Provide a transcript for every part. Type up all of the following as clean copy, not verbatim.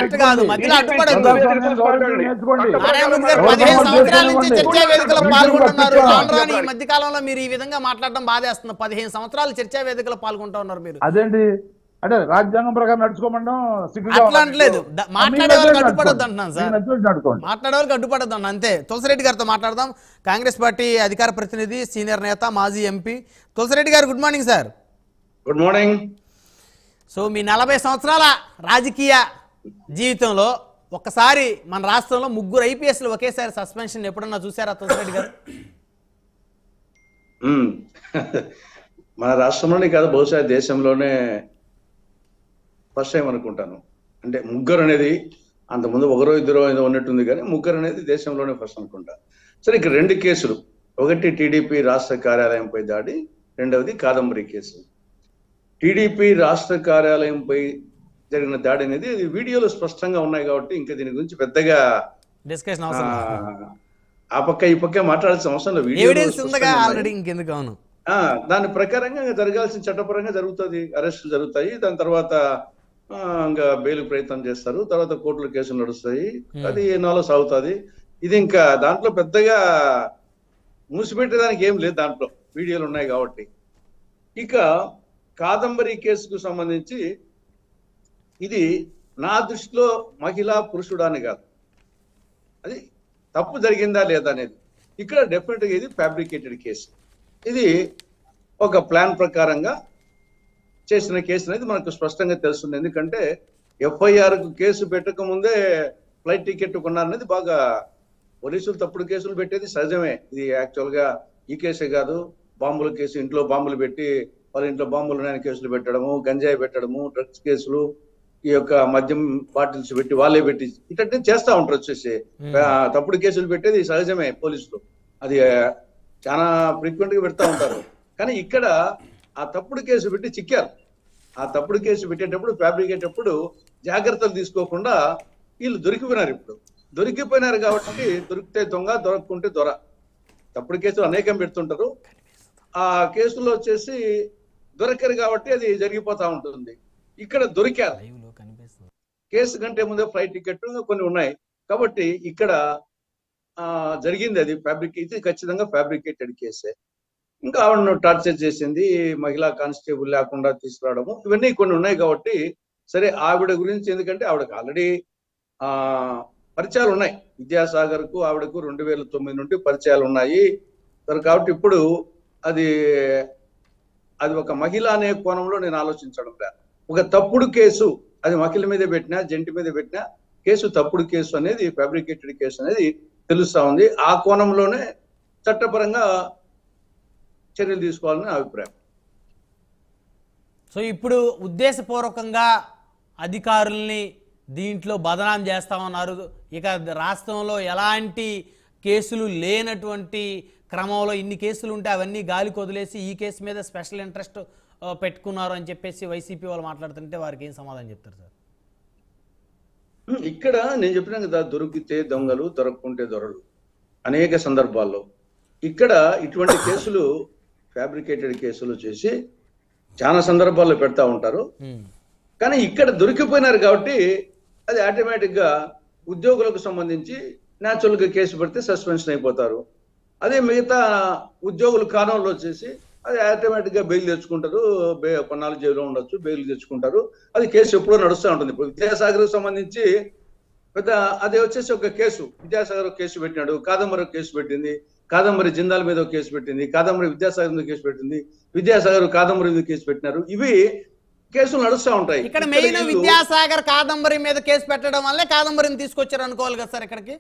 Correct కాదు, మధ్యలో అడ్డుపడద్దు. నేర్చుకోండి. నారాయణమూర్తి గారు 15 సంవత్సరాల నుంచి చర్చా వేదికలో పాల్గొంటున్నారు. రాను ఈ మధ్య కాలంలో మీరు ఈ విధంగా మాట్లాడడం బాధేస్తుంది. 15 సంవత్సరాలు చర్చా వేదికలో పాల్గొంటూ ఉన్నారు మీరు. అదేంటి అంటే రాజ్యాంగం ప్రకారం నడుచుకోమంటాం అట్లా అంటలేదు, మాట్లాడే వాళ్ళకి అడ్డుపడద్దు అంటున్నాను సార్. మాట్లాడే వాళ్ళకి అడ్డుపడద్దు అన్న అంతే. తులసిరెడ్డి గారితో మాట్లాడదాం. కాంగ్రెస్ పార్టీ అధికార ప్రతినిధి, సీనియర్ నేత, మాజీ ఎంపీ తులసిరెడ్డి గారు, good morning sir. Good morning. So మీ 40 సంవత్సరాల రాజకీయ జీవితంలో ఒక్కసారి మన రాష్ట్రంలో 3 ఐపీఎస్లు ఒకేసారి సస్పెన్షన్ ఎప్పుడన్నా చూసారా తులసిరెడ్డి గారు? మన రాష్ట్రంలోనే కాదు, బహుశా దేశంలోనే ఫస్ట్ టైం అనుకుంటాను. అంటే 3 అనేది అంతకుముందు 1-2 ఏదో ఉన్నట్టుంది, కానీ 3 అనేది దేశంలోనే ఫస్ట్ అనుకుంటా. సరే, ఇక్కడ 2 కేసులు. ఒకటి టీడీపీ రాష్ట్ర కార్యాలయంపై దాడి, రెండవది కాదంబరి కేసు. టీడీపీ రాష్ట్ర కార్యాలయంపై జరిగిన దాడి అనేది వీడియోలో స్పష్టంగా ఉన్నాయి కాబట్టి ఇంకా దీని గురించి పెద్దగా డిస్కషన్ ఆ పక్క ఈ పక్క మాట్లాడాల్సిన అవసరం లేదు. దాని ప్రకారంగా జరగాల్సిన చట్టపరంగా జరుగుతుంది, అరెస్టులు జరుగుతాయి, దాని తర్వాత ఇంకా బెయిల్ ప్రయత్నం చేస్తారు, తర్వాత కోర్టులో కేసులు నడుస్తాయి, అది ఎన్నాలో సాగుతుంది. ఇది ఇంకా దాంట్లో పెద్దగా మూసిపెట్టేదానికి ఏం లేదు, దాంట్లో వీడియోలు ఉన్నాయి కాబట్టి. ఇక కాదంబరి కేసుకు సంబంధించి ఇది నా దృష్టిలో మహిళా పురుషుడాని కాదు, అది తప్పు జరిగిందా లేదా అనేది. ఇక్కడ డెఫినెట్గా ఇది ఫ్యాబ్రికేటెడ్ కేసు. ఇది ఒక ప్లాన్ ప్రకారంగా చేసిన కేసు అనేది మనకు స్పష్టంగా తెలుస్తుంది. ఎందుకంటే ఎఫ్ఐఆర్కు కేసు పెట్టక ముందే ఫ్లైట్ టికెట్ కొన్నారనేది బాగా పోలీసులు తప్పుడు కేసులు పెట్టేది సహజమే. ఇది యాక్చువల్గా ఈ కేసే కాదు, బాంబుల కేసు, ఇంట్లో బాంబులు పెట్టి వాళ్ళ ఇంట్లో బాంబులు ఉన్నాయని కేసులు పెట్టడము, గంజాయి పెట్టడము, డ్రగ్స్ కేసులు, ఈ యొక్క మద్యం బాటిల్స్ పెట్టి వాళ్ళే పెట్టి ఇట్లా చేస్తా ఉంటారు. వచ్చేసి తప్పుడు కేసులు పెట్టేది సహజమే పోలీసులు, అది చాలా ఫ్రీక్వెంట్ గా పెడతా ఉంటారు. కానీ ఇక్కడ ఆ తప్పుడు కేసు పెట్టి చిక్కారు. ఆ తప్పుడు కేసు పెట్టేటప్పుడు, ఫ్యాబ్రికేటప్పుడు జాగ్రత్తలు తీసుకోకుండా వీళ్ళు దొరికిపోయినారు. ఇప్పుడు దొరికిపోయినారు కాబట్టి దొరికితే దొంగ, దొరకకుంటే దొర. తప్పుడు కేసులు అనేకం పెడుతుంటారు, ఆ కేసులో వచ్చేసి దొరకరు కాబట్టి అది జరిగిపోతా ఉంటుంది. ఇక్కడ దొరికారు, కేసు కంటే ముందే ఫ్లైట్ టికెట్ కొన్ని ఉన్నాయి కాబట్టి ఇక్కడ జరిగింది అది ఇది ఖచ్చితంగా ఫ్యాబ్రికేటెడ్ కేసే. ఇంకా ఆవిడను టార్చర్ చేసింది, మహిళా కానిస్టేబుల్ లేకుండా తీసుకురావడము, ఇవన్నీ కొన్ని ఉన్నాయి కాబట్టి సరే ఆవిడ గురించి, ఎందుకంటే ఆవిడకు ఆల్రెడీ పరిచయాలు ఉన్నాయి. విద్యాసాగర్ కు ఆవిడకు 2009 నుండి పరిచయాలు ఉన్నాయి కాబట్టి ఇప్పుడు అది ఒక మహిళ అనే కోణంలో నేను ఆలోచించడం లేదు. ఒక తప్పుడు కేసు, అది మహిళ మీద పెట్టినా జంటి మీద పెట్టినా కేసు తప్పుడు కేసు అనేది, ఫ్యాబ్రికేటెడ్ కేసు అనేది తెలుస్తా ఉంది. ఆ కోణంలోనే చట్టపరంగా చర్యలు తీసుకోవాలని అభిప్రాయం. సో ఇప్పుడు ఉద్దేశపూర్వకంగా అధికారుల్ని దీంట్లో బదనాం చేస్తామన్నారు. ఇక రాష్ట్రంలో ఎలాంటి కేసులు లేనటువంటి క్రమంలో ఇన్ని కేసులు ఉంటే అవన్నీ గాలికి వదిలేసి ఈ కేసు మీద స్పెషల్ ఇంట్రెస్ట్ పెట్టుకున్నారు అని చెప్పేసి వైసీపీ వాళ్ళు మాట్లాడుతుంటే వారికి ఏం సమాధానం చెప్తారు సార్? ఇక్కడ నేను చెప్పినా కదా, దొరికితే దొంగలు, దొరకకుంటే దొరలు అనేక సందర్భాల్లో. ఇక్కడ ఇటువంటి కేసులు, ఫ్యాబ్రికేటెడ్ కేసులు చేసి చాలా సందర్భాల్లో పెడతా ఉంటారు. కానీ ఇక్కడ దొరికిపోయినారు కాబట్టి అది ఆటోమేటిక్ గా ఉద్యోగులకు సంబంధించి న్యాచురల్ గా కేసు పెడితే సస్పెన్షన్ అయిపోతారు. అదే మిగతా ఉద్యోగులు కారణంలో వచ్చేసి అది ఆటోమేటిక్ గా బెయిల్ తెచ్చుకుంటారు, కొన్నాళ్ళు జైల్లో ఉండొచ్చు, బెయిల్ తెచ్చుకుంటారు. అది కేసు ఎప్పుడో నడుస్తూ ఉంటుంది. ఇప్పుడు విద్యాసాగర్ సంబంధించి పెద్ద అదే వచ్చేసి ఒక కేసు, విద్యాసాగర్ కేసు పెట్టినాడు, కాదంబరి కేసు పెట్టింది, కాదంబరి జిందాల్ మీద ఒక కేసు పెట్టింది, కాదంబరి విద్యాసాగర్ మీద కేసు పెట్టింది, విద్యాసాగర్ కాదంబరి మీద కేసు పెట్టినారు. ఇవి కేసులు నడుస్తూ ఉంటాయి. ఇక్కడ మెయిన్ విద్యాసాగర్ కాదంబరి మీద కేసు పెట్టడం వల్లే కాదంబరిని తీసుకొచ్చారు అనుకోవాలి కదా సార్ ఇక్కడికి?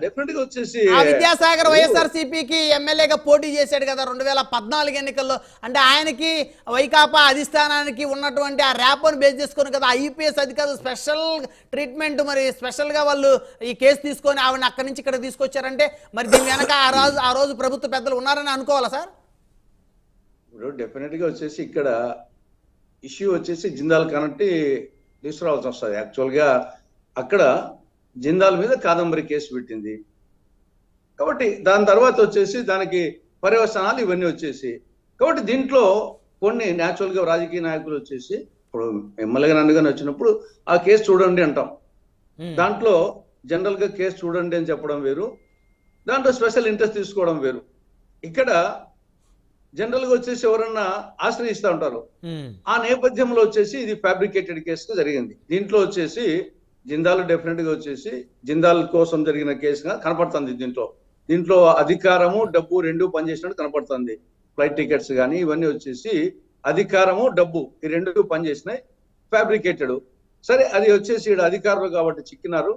డెఫినెట్ గా వచ్చేసి విద్యాసాగర్ వైఎస్ఆర్సీపీకి ఎమ్మెల్యేగా పోటీ చేశాడు కదా 2014 ఎన్నికల్లో. అంటే ఆయనకి వైకాపా అధిష్టానానికి ఉన్నటువంటి ఆ ర్యాప్ను బేస్ చేసుకొని కదా ఐపీఎస్ అధికారులు స్పెషల్ ట్రీట్మెంట్, మరి స్పెషల్ గా వాళ్ళు ఈ కేసు తీసుకొని ఆవిడని అక్కడి నుంచి ఇక్కడ తీసుకొచ్చారంటే మరి దీని వెనక ఆ రోజు ప్రభుత్వ పెద్దలు ఉన్నారని అనుకోవాలా సార్? ఇప్పుడు డెఫినెట్ గా వచ్చేసి ఇక్కడ ఇష్యూ వచ్చేసి జిందాల్ కాబట్టి తీసుకురావాల్సి వస్తుంది. యాక్చువల్ గా అక్కడ జిందాల్ మీద కాదంబరి కేసు పెట్టింది కాబట్టి దాని తర్వాత వచ్చేసి దానికి పర్యవసానాలు ఇవన్నీ వచ్చేసి, కాబట్టి దీంట్లో కొన్ని న్యాచురల్ గా రాజకీయ నాయకులు వచ్చేసి ఇప్పుడు ఎమ్మెల్యేగా నన్నుగానే వచ్చినప్పుడు ఆ కేసు చూడండి అంటాం. దాంట్లో జనరల్ గా కేసు చూడండి అని చెప్పడం వేరు, దాంట్లో స్పెషల్ ఇంట్రెస్ట్ తీసుకోవడం వేరు. ఇక్కడ జనరల్ గా వచ్చేసి ఎవరన్నా ఆశ్రయిస్తూ ఉంటారు. ఆ నేపథ్యంలో వచ్చేసి ఇది ఫ్యాబ్రికేటెడ్ కేసుగా జరిగింది. దీంట్లో వచ్చేసి జిందాల్ డెఫినెట్ గా వచ్చేసి జిందాల్ కోసం జరిగిన కేసుగా కనపడుతుంది. దీంట్లో అధికారము డబ్బు రెండు పనిచేసినట్టు కనపడుతుంది. ఫ్లైట్ టికెట్స్ కానీ ఇవన్నీ వచ్చేసి అధికారము డబ్బు ఈ రెండు పనిచేసినాయి, ఫ్యాబ్రికేటెడ్. సరే, అది వచ్చేసి ఇక్కడ అధికారులు కాబట్టి చిక్కినారు,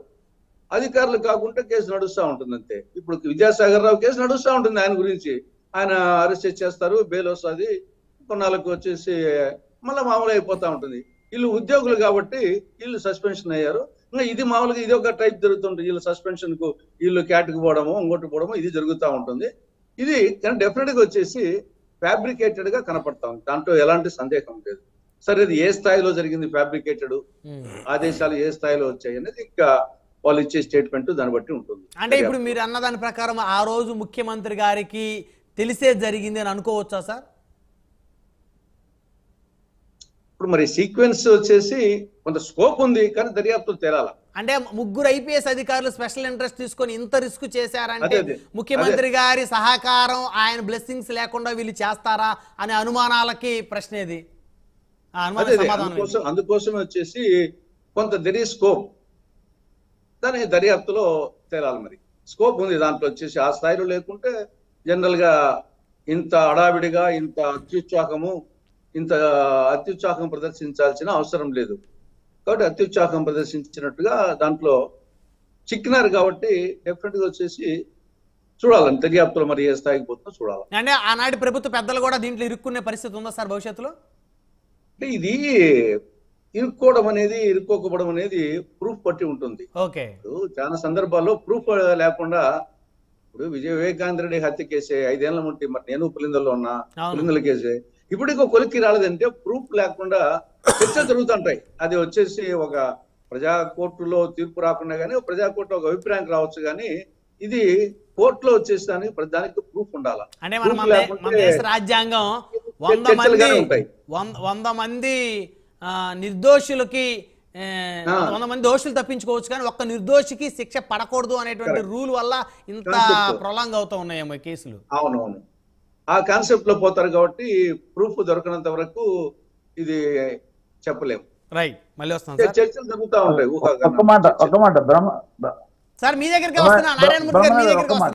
అధికారులు కాకుండా కేసు నడుస్తూ ఉంటుంది అంతే. ఇప్పుడు విద్యాసాగర్ రావు కేసు నడుస్తూ ఉంటుంది, ఆయన గురించి ఆయన అరెస్ట్ చేస్తారు, బెయిల్ వస్తుంది, కొన్నాళ్ళకు వచ్చేసి మళ్ళీ మామూలు అయిపోతా ఉంటుంది. వీళ్ళు ఉద్యోగులు కాబట్టి వీళ్ళు సస్పెన్షన్ అయ్యారు. ఇంకా ఇది మామూలుగా ఇది ఒక టైప్ జరుగుతుంటుంది. వీళ్ళు సస్పెన్షన్ కు వీళ్ళు క్యాట్కి పోవడము ఇంకోటి పోవడము ఇది జరుగుతూ ఉంటుంది. ఇది డెఫినెట్ గా వచ్చేసి ఫ్యాబ్రికేటెడ్ గా కనపడతా ఉంది, దాంట్లో ఎలాంటి సందేహం లేదు. సరే, ఇది ఏ స్థాయిలో జరిగింది, ఫ్యాబ్రికేటెడ్ ఆదేశాలు ఏ స్థాయిలో వచ్చాయి అనేది ఇంకా వాళ్ళు ఇచ్చే స్టేట్మెంట్ దాన్ని బట్టి ఉంటుంది. అంటే ఇప్పుడు మీరు అన్న దాని ప్రకారం ఆ రోజు ముఖ్యమంత్రి గారికి తెలిసే జరిగింది అని అనుకోవచ్చా సార్? ఇప్పుడు మరి సీక్వెన్స్ వచ్చేసి కొంత స్కోప్ ఉంది, కానీ దర్యాప్తు తేలాల. అంటే ముగ్గురు ఐపీఎస్ అధికారులు స్పెషల్ ఇంట్రెస్ట్ తీసుకొని ఇంత రిస్క్ చేశారంటే అదే. ముఖ్యమంత్రి గారి సహకారం, ఆయన బ్లెస్సింగ్స్ లేకుండా వీళ్ళు చేస్తారా అనే అనుమానాలకి ప్రశ్న ఇది. అందుకోసమే వచ్చేసి కొంత దెర్ ఈజ్ స్కోప్, దాని దర్యాప్తులో తేలాలి. మరి స్కోప్ ఉంది దాంట్లో వచ్చేసి, ఆ స్థాయిలో లేకుంటే జనరల్ గా ఇంత హడావిడిగా ఇంత అత్యుత్సాహం ప్రదర్శించాల్సిన అవసరం లేదు. కాబట్టి అత్యుత్సాహం ప్రదర్శించినట్టుగా దాంట్లో చిక్కినారు కాబట్టి డెఫినెట్ గా వచ్చేసి చూడాలని దర్యాప్తులో మరి ఏ స్థాయికి పోతుందో చూడాలి. అంటే ఆనాటి ప్రభుత్వ పెద్దలు కూడా దీంట్లో ఇరుక్కునే పరిస్థితి ఉందా సార్ భవిష్యత్తులో? అంటే ఇది ఇరుక్కోకపోవడం అనేది ప్రూఫ్ బట్టి ఉంటుంది. ఓకే, చాలా సందర్భాల్లో ప్రూఫ్ లేకుండా, ఇప్పుడు వివేకానంద రెడ్డి హత్య కేసే 5 ఏళ్ల ముందు మరి నేను పులిందల్లో ఉన్నా, పులిందల కేసే ఇప్పుడు ఇంకో కొలిక్కి రాలేదంటే ప్రూఫ్ లేకుండా చర్చలు జరుగుతుంటాయి. అది వచ్చేసి ఒక ప్రజా కోర్టులో తీర్పు రాకుండా కానీ ప్రజా కోర్టులో ఒక అభిప్రాయం రావచ్చు, కానీ ఇది కోర్టులో వచ్చేసి దానికి ప్రూఫ్ ఉండాలి. అంటే మన దేశ రాజ్యాంగం 100 మంది నిర్దోషులకి 100 మంది దోషులు తప్పించుకోవచ్చు, కానీ ఒక్క నిర్దోషికి శిక్ష పడకూడదు అనేటువంటి రూల్ వల్ల ఇంత ప్రొలాంగ్ అవుతూ ఉన్నాయేమో కేసులు. అవునవును, ఆ కాన్సెప్ట్ లో పోతారు కాబట్టి ప్రూఫ్ దొరకనంత వరకు ఇది చెప్పలేము. రైట్, మళ్ళీ వస్తాం. చర్చలు జరుగుతూ ఉంటాయి. ఒక మాట సార్ మీ దగ్గరికి వస్తున్నా, నారాయణ మూర్తి గారు మీ దగ్గరికి వస్తున్నా.